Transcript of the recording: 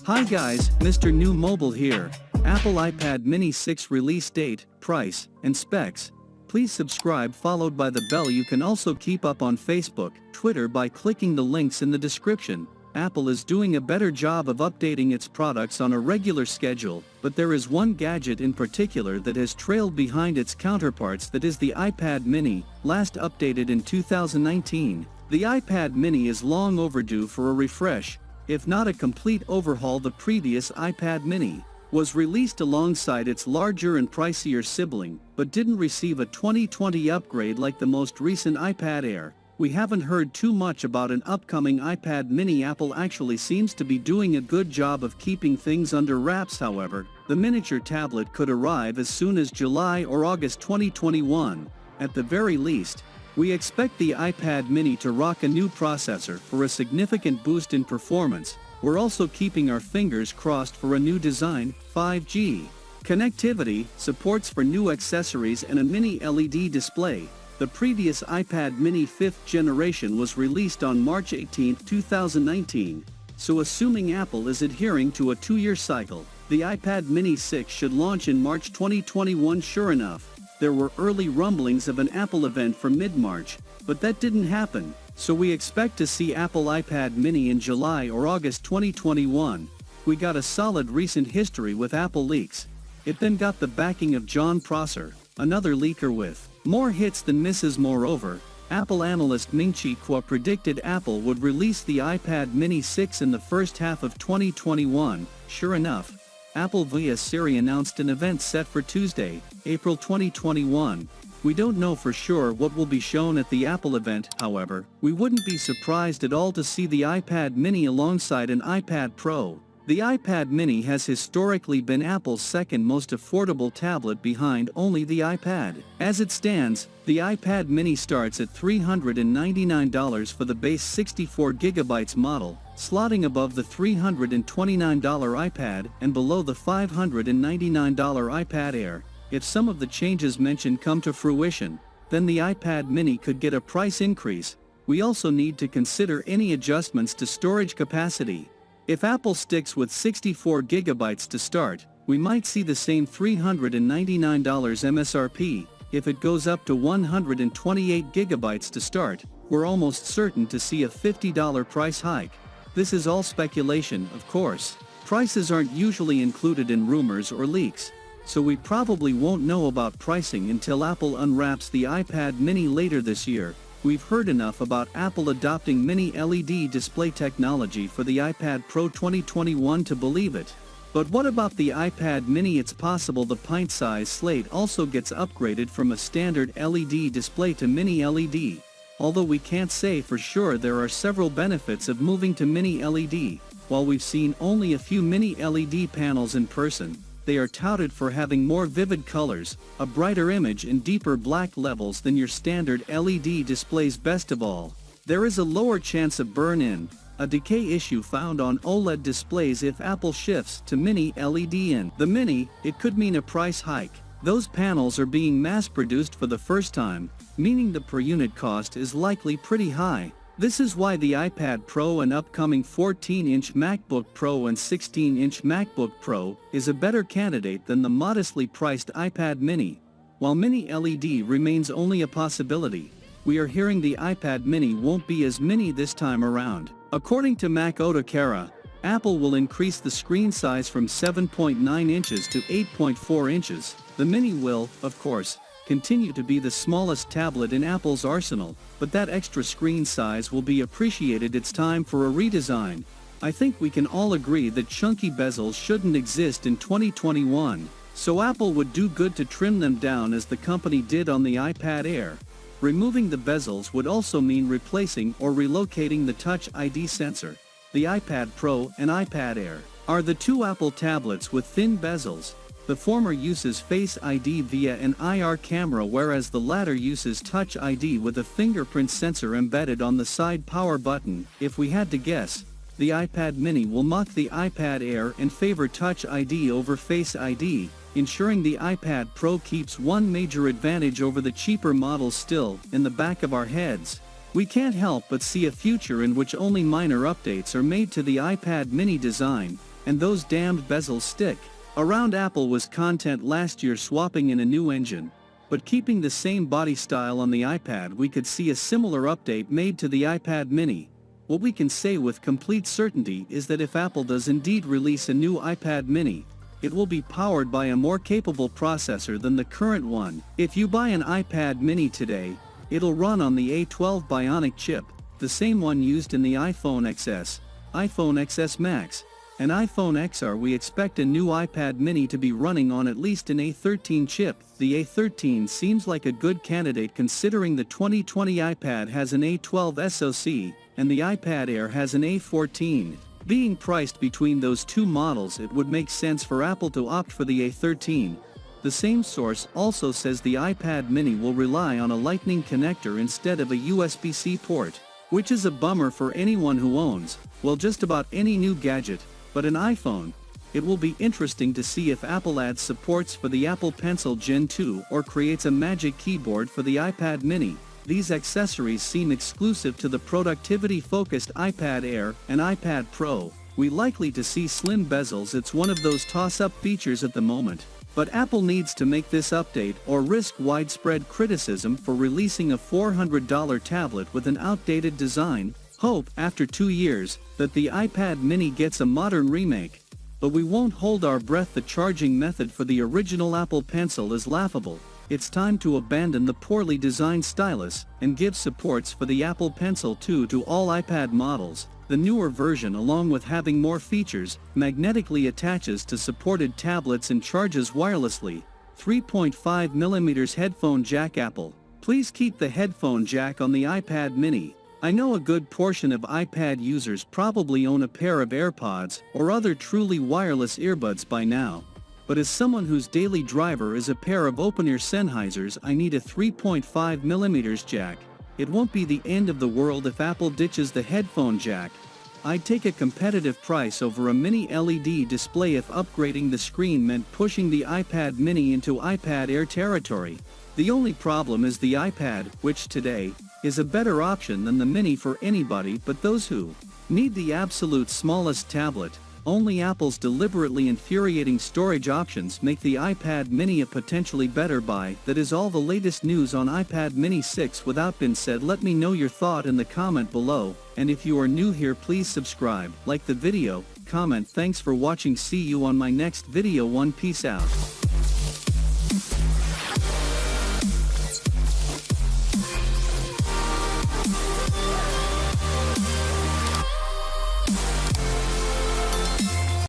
Hi guys, Mr. New Mobile here. Apple iPad mini 6 release date, price, and specs. Please subscribe followed by the bell. You can also keep up on Facebook, Twitter by clicking the links in the description. Apple is doing a better job of updating its products on a regular schedule, but there is one gadget in particular that has trailed behind its counterparts, that is the iPad mini, last updated in 2019. The iPad mini is long overdue for a refresh, if not a complete overhaul. The previous iPad mini was released alongside its larger and pricier sibling, but didn't receive a 2020 upgrade like the most recent iPad Air. We haven't heard too much about an upcoming iPad mini. Apple actually seems to be doing a good job of keeping things under wraps. However, the miniature tablet could arrive as soon as July or August 2021. At the very least, we expect the iPad mini to rock a new processor for a significant boost in performance. We're also keeping our fingers crossed for a new design, 5G connectivity, supports for new accessories, and a mini LED display. The previous iPad mini 5th generation was released on March 18, 2019, so assuming Apple is adhering to a 2-year cycle, the iPad mini 6 should launch in March 2021. Sure enough, there were early rumblings of an Apple event for mid-March, but that didn't happen, so we expect to see Apple iPad mini in July or August 2021. We got a solid recent history with Apple leaks. It then got the backing of Jon Prosser, another leaker with more hits than misses. Moreover, Apple analyst Ming-Chi Kuo predicted Apple would release the iPad mini 6 in the first half of 2021. Sure enough, Apple via Siri announced an event set for Tuesday, April 2021. We don't know for sure what will be shown at the Apple event. However, we wouldn't be surprised at all to see the iPad mini alongside an iPad Pro. The iPad mini has historically been Apple's second most affordable tablet behind only the iPad. As it stands, the iPad mini starts at $399 for the base 64GB model, slotting above the $329 iPad and below the $599 iPad Air. If some of the changes mentioned come to fruition, then the iPad mini could get a price increase. We also need to consider any adjustments to storage capacity. If Apple sticks with 64GB to start, we might see the same $399 MSRP. If it goes up to 128GB to start, we're almost certain to see a $50 price hike. This is all speculation, of course. Prices aren't usually included in rumors or leaks, so we probably won't know about pricing until Apple unwraps the iPad mini later this year. We've heard enough about Apple adopting mini LED display technology for the iPad Pro 2021 to believe it. But what about the iPad mini? It's possible the pint-sized slate also gets upgraded from a standard LED display to mini LED. Although we can't say for sure, there are several benefits of moving to mini LED. While we've seen only a few mini LED panels in person, they are touted for having more vivid colors, a brighter image, and deeper black levels than your standard LED displays. Best of all, there is a lower chance of burn-in, a decay issue found on OLED displays. If Apple shifts to mini LED in the mini, it could mean a price hike. Those panels are being mass-produced for the first time, meaning the per-unit cost is likely pretty high. This is why the iPad Pro and upcoming 14-inch MacBook Pro and 16-inch MacBook Pro is a better candidate than the modestly priced iPad mini. While mini LED remains only a possibility, we are hearing the iPad mini won't be as mini this time around. According to Mac Otakara, Apple will increase the screen size from 7.9 inches to 8.4 inches. The mini will, of course, continue to be the smallest tablet in Apple's arsenal, but that extra screen size will be appreciated. It's time for a redesign. I think we can all agree that chunky bezels shouldn't exist in 2021, so Apple would do good to trim them down as the company did on the iPad Air. Removing the bezels would also mean replacing or relocating the Touch ID sensor. The iPad Pro and iPad Air are the two Apple tablets with thin bezels. The former uses Face ID via an IR camera, whereas the latter uses Touch ID with a fingerprint sensor embedded on the side power button. If we had to guess, the iPad mini will mock the iPad Air and favor Touch ID over Face ID, ensuring the iPad Pro keeps one major advantage over the cheaper models still in the back of our heads. We can't help but see a future in which only minor updates are made to the iPad mini design, and those damned bezels stick. Around Apple was content last year swapping in a new engine, but keeping the same body style on the iPad. We could see a similar update made to the iPad mini. What we can say with complete certainty is that if Apple does indeed release a new iPad mini, it will be powered by a more capable processor than the current one. If you buy an iPad mini today, it'll run on the A12 Bionic chip, the same one used in the iPhone XS, iPhone XS Max, and iPhone XR. We expect a new iPad mini to be running on at least an A13 chip. The A13 seems like a good candidate considering the 2020 iPad has an A12 SoC, and the iPad Air has an A14. Being priced between those two models, it would make sense for Apple to opt for the A13. The same source also says the iPad mini will rely on a Lightning connector instead of a USB-C port, which is a bummer for anyone who owns, well, just about any new gadget, but an iPhone. It will be interesting to see if Apple adds supports for the Apple Pencil Gen 2 or creates a Magic Keyboard for the iPad mini. These accessories seem exclusive to the productivity-focused iPad Air and iPad Pro. We likely to see slim bezels. It's one of those toss-up features at the moment. But Apple needs to make this update or risk widespread criticism for releasing a $400 tablet with an outdated design. Hope, after 2 years, that the iPad mini gets a modern remake. But we won't hold our breath. The charging method for the original Apple Pencil is laughable. It's time to abandon the poorly designed stylus and give supports for the Apple Pencil 2 to all iPad models. The newer version, along with having more features, magnetically attaches to supported tablets and charges wirelessly. 3.5mm headphone jack. Apple, please keep the headphone jack on the iPad mini. I know a good portion of iPad users probably own a pair of AirPods or other truly wireless earbuds by now. But as someone whose daily driver is a pair of open-ear Sennheisers, I need a 3.5mm jack. It won't be the end of the world if Apple ditches the headphone jack. I'd take a competitive price over a mini LED display if upgrading the screen meant pushing the iPad mini into iPad Air territory. The only problem is the iPad, which today is a better option than the mini for anybody but those who need the absolute smallest tablet. Only Apple's deliberately infuriating storage options make the iPad mini a potentially better buy. That is all the latest news on iPad mini 6. Without being said, let me know your thought in the comment below, and if you are new here, please subscribe, like the video, comment. Thanks for watching. See you on my next video. Peace out.